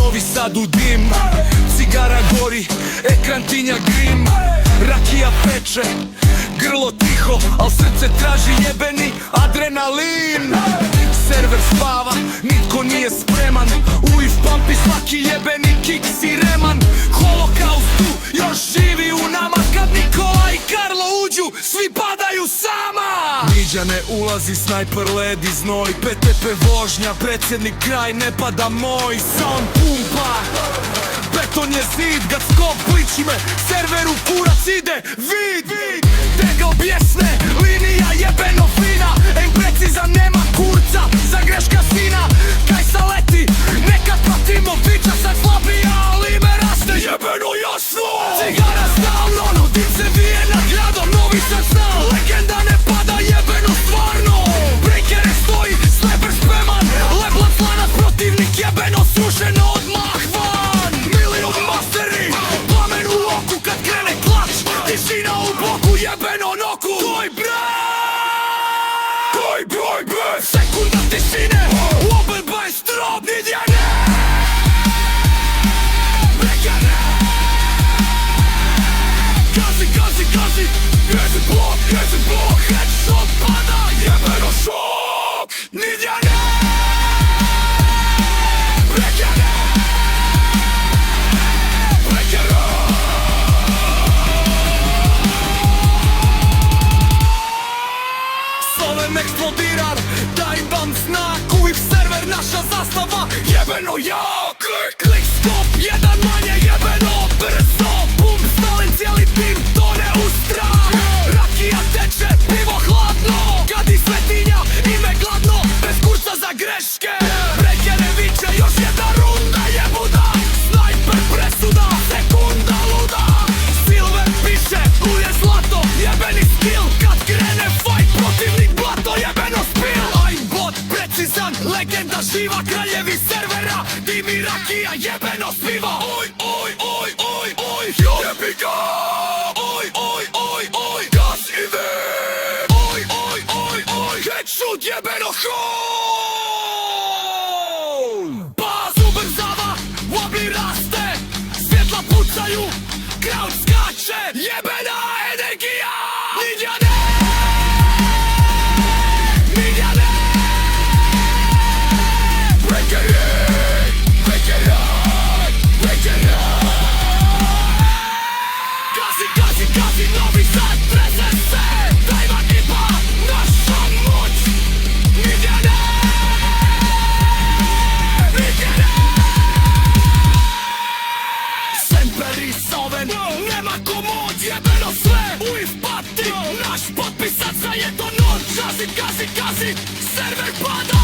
Novi Sad u dim, cigara gori, ekran tinja grim. Rakija peče, grlo tiho, al srce traži jebeni adrenalin. Server spava, nitko nije spreman. Uiv pampi svaki jebeni kiks i reman. Holokaust tu još živi u nama. Kad Nikola i Karlo uđu, svi padaju sama. Niđa ne ulazi, snajper ledi znoj. PTP vožnja, predsjednik kraj, ne pada moj. Sound pumpa, beton je zid, kad skop pliči me, serveru kurac ide, vid. Tegl bjesne, linija jebeno fina. Eng precizan, nema kurca, za greška sina. Kaj sa leti, nekad pratimo pića. Sad slabija, ali me raste jebeno jasno. Cigara stalno, no dim se vije nad gradom. Novi Sad znal, legenda ne pada jebeno stvarno. Breakere stoji, sniper spreman. Leblat slanac, protivnik jebeno srušeno odmah van. Milion masteri, plamen u oku kad krene klač. Tišina u boku, jebeno noku. Koji broj bez sekunda tišine. Open by strop, nidje ne. Breakere, gazi, jezi blok, headshot pada, jebeno šok. Nidje ne. Breakere, Slovem eksplodiran, daj bam znak. Uvijek server, naša zastava, jebeno jak. Klik stop, jedan manje, jebeno brzo. Bum, Stalin, cijeli tim tone u strah. Rakija teče, pivo hladno. Gadi svetinja, ime gladno, bez kurca za greške. Breakere viče, još jedna runda jebuda. Snajper presuda, sekunda luda. Silver piše, ulje zlato, jebeni skill. Kad krene fight, protivnik blato, jebeno spill. Aimbot, precizan, legenda živa. Kraljevi servera, dim i rakija, jebeno spiva. Oj, jebi ga. Oj, gas ide. Oj, headshot, jebeno home. Baz ubrzava, wobli raste. Svjetla pucaju, crowd skače, jebena energija. Nidja ne. Gazi, Novi Sad, trese se. Dajva ekipa, naša moć. Nidje ne. Semper i Soven, nema ko moć, jebeno sve. Uiv pati, naš potpisac za jedno noć. Gazi, server pada.